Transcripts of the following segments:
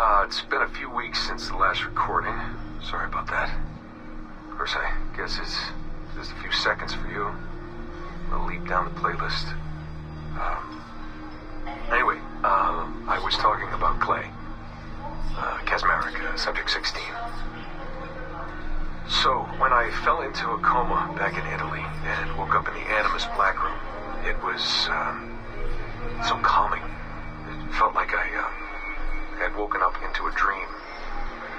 It's been a few weeks since the last recording. Sorry about that. Of course, I guess it's just a few seconds for you. I'll leap down the playlist. Anyway, I was talking about Clay. Casmeric, Subject 16. So, when I fell into a coma back in Italy and woke up in the Animus Black Room, it was, so calming. It felt like I had woken up into a dream.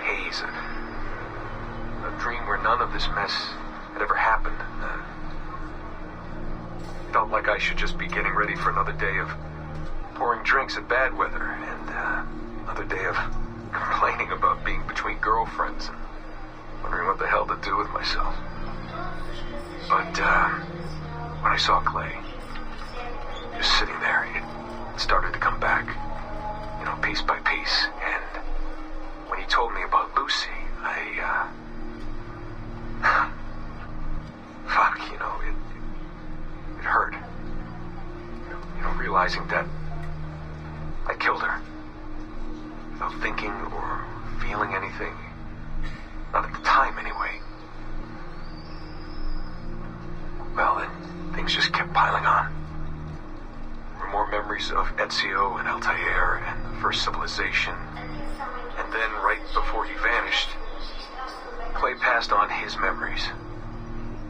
Haze. A dream where none of this mess had ever happened. Felt like I should just be getting ready for another day of pouring drinks at bad weather and another day of complaining about being between girlfriends and wondering what the hell to do with myself. But when I saw Clay just sitting there, it started to come back, piece by piece. And when he told me about Lucy, it hurt. Realizing that I killed her without thinking or feeling anything. Not at the time, anyway. Well, then things just kept piling on. There were more memories of Ezio and Altair and the first civilization. And then, right before he vanished, Clay passed on his memories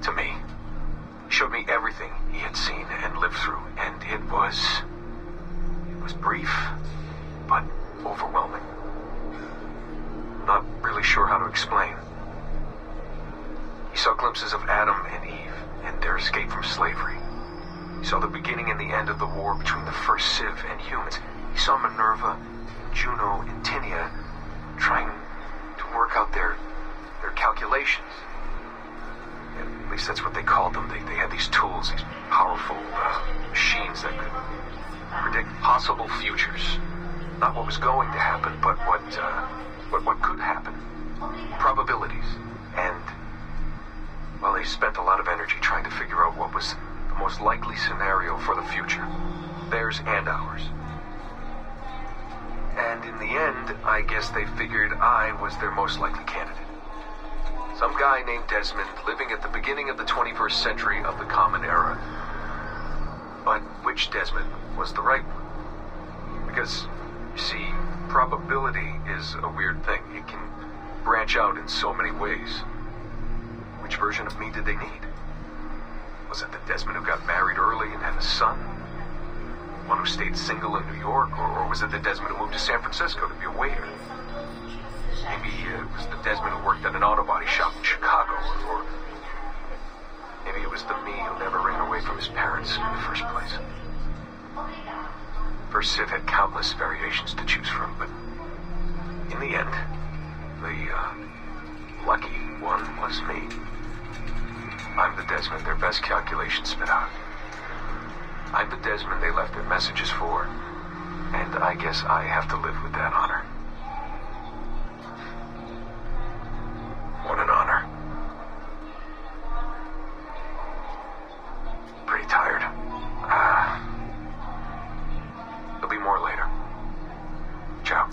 to me. He showed me everything he had seen and lived through, and it was brief, but overwhelming. Not really sure how to explain. He saw glimpses of Adam and Eve and their escape from slavery. He saw the beginning and the end of the war between the first Civ and humans. He saw Minerva, Juno, and Tinia trying to work out their calculations. At least that's what they called them. They had these tools, these powerful machines that could predict possible futures. Not what was going to happen, but what could happen. Probabilities. And, well, they spent a lot of energy trying to figure out what was the most likely scenario for the future. Theirs and ours. And in the end, I guess they figured I was their most likely candidate. Some guy named Desmond living at the beginning of the 21st century of the Common Era. But which Desmond was the right one? Because, you see, probability is a weird thing. It can branch out in so many ways. Which version of me did they need? Was it the Desmond who got married early and had a son? One who stayed single in New York? Or was it the Desmond who moved to San Francisco to be a waiter? Maybe it was the Desmond who worked at an auto body shop in Chicago, or maybe it was the me who never ran away from his parents in the first place. First Civ had countless variations to choose from, but in the end, the lucky one was me. I'm the Desmond their best calculations spit out. I'm the Desmond they left their messages for, and I guess I have to live with that honor. What an honor. Pretty tired. There'll be more later. Ciao.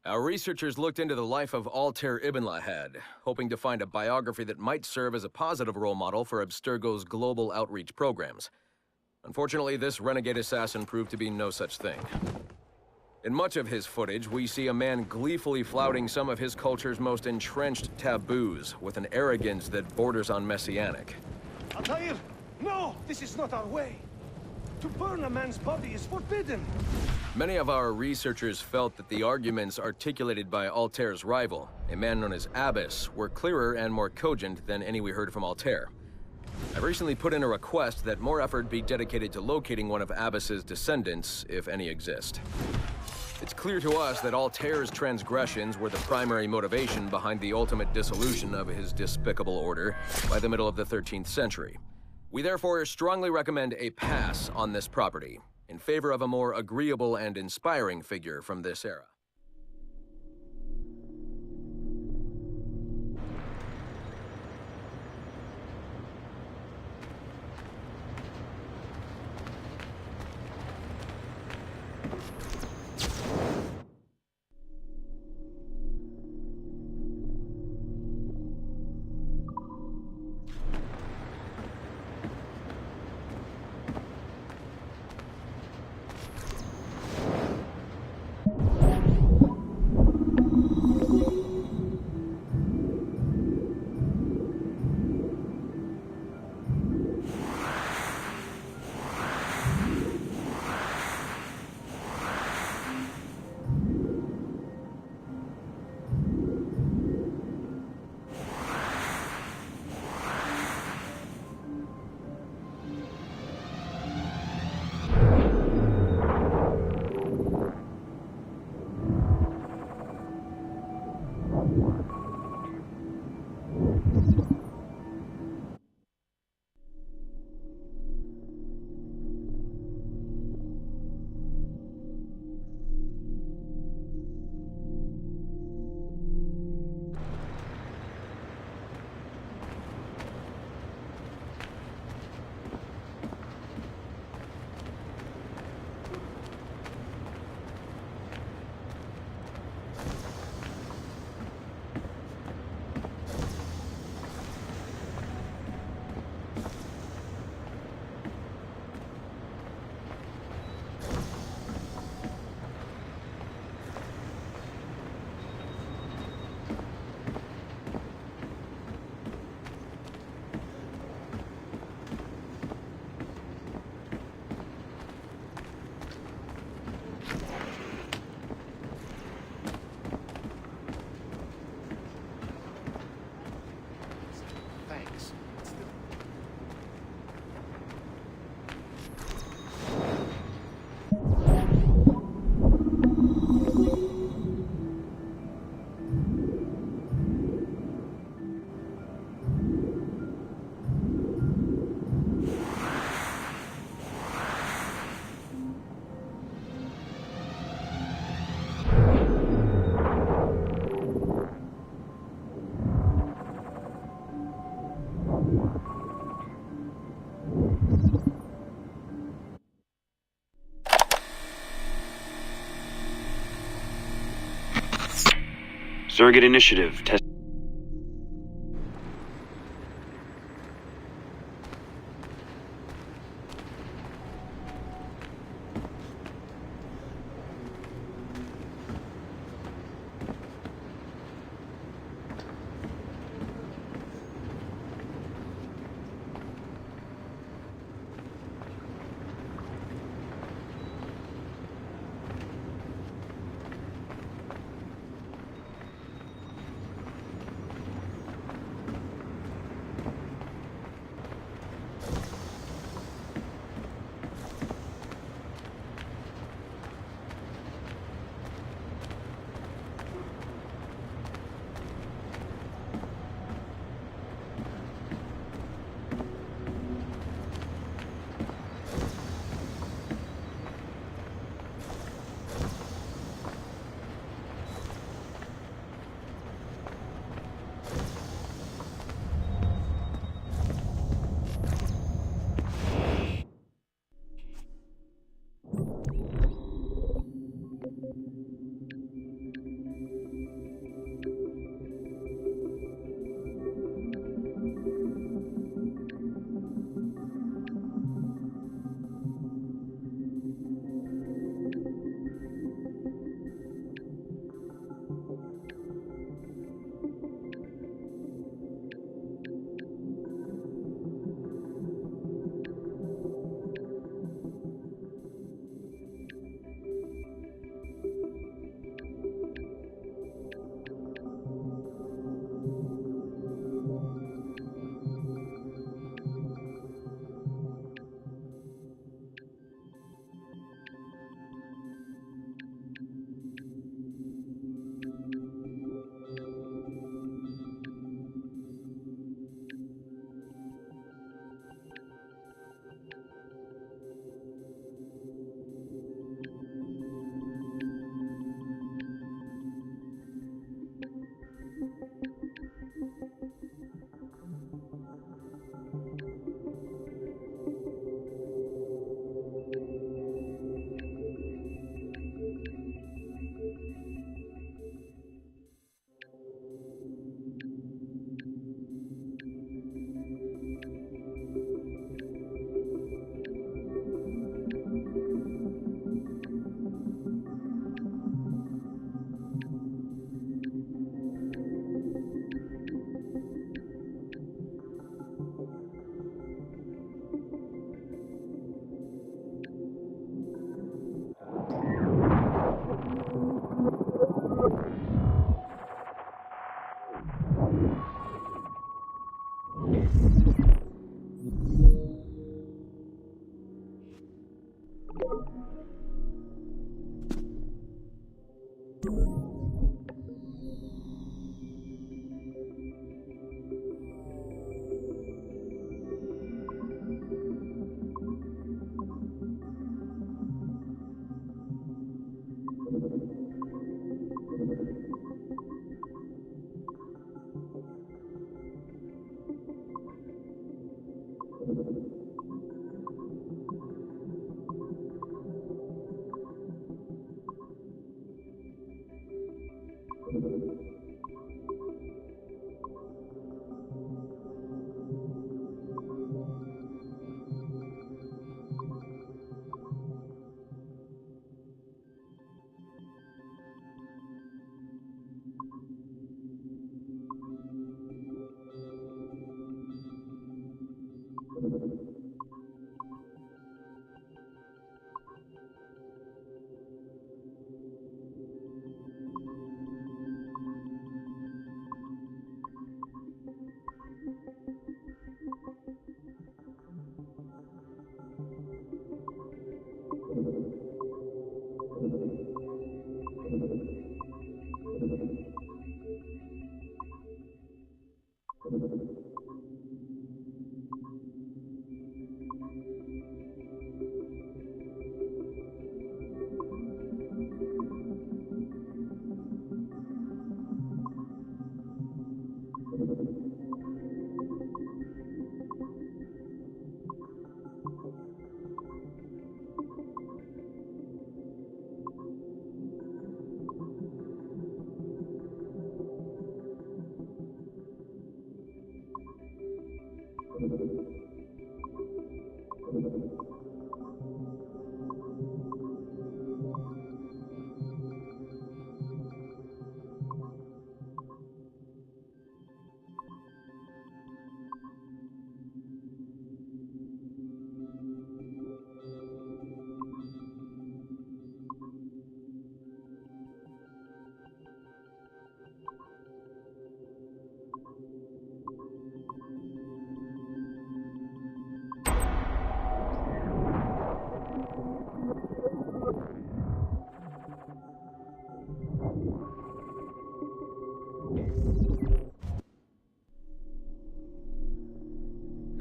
Our researchers looked into the life of Altair Ibn Lahad, hoping to find a biography that might serve as a positive role model for Abstergo's global outreach programs. Unfortunately, this renegade assassin proved to be no such thing. In much of his footage, we see a man gleefully flouting some of his culture's most entrenched taboos, with an arrogance that borders on messianic. Altair! No! This is not our way! To burn a man's body is forbidden! Many of our researchers felt that the arguments articulated by Altair's rival, a man known as Abbas, were clearer and more cogent than any we heard from Altair. I recently put in a request that more effort be dedicated to locating one of Abbas's descendants, if any exist. It's clear to us that Altair's transgressions were the primary motivation behind the ultimate dissolution of his despicable order by the middle of the 13th century. We therefore strongly recommend a pass on this property, in favor of a more agreeable and inspiring figure from this era. Surrogate initiative. Test.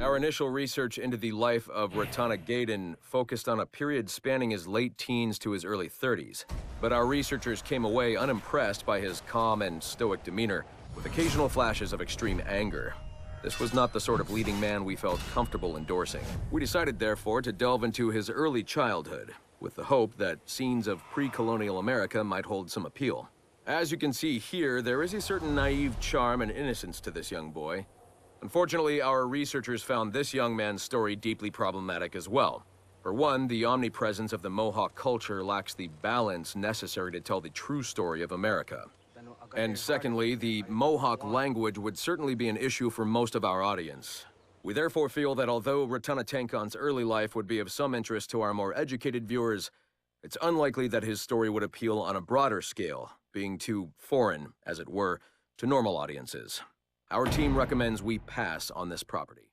Our initial research into the life of Ratana Gaydon focused on a period spanning his late teens to his early 30s, but our researchers came away unimpressed by his calm and stoic demeanor, with occasional flashes of extreme anger. This was not the sort of leading man we felt comfortable endorsing. We decided, therefore, to delve into his early childhood, with the hope that scenes of pre-colonial America might hold some appeal. As you can see here, there is a certain naive charm and innocence to this young boy. Unfortunately, our researchers found this young man's story deeply problematic as well. For one, the omnipresence of the Mohawk culture lacks the balance necessary to tell the true story of America. And secondly, the Mohawk language would certainly be an issue for most of our audience. We therefore feel that although Ratana Tankon's early life would be of some interest to our more educated viewers, it's unlikely that his story would appeal on a broader scale, being too foreign, as it were, to normal audiences. Our team recommends we pass on this property.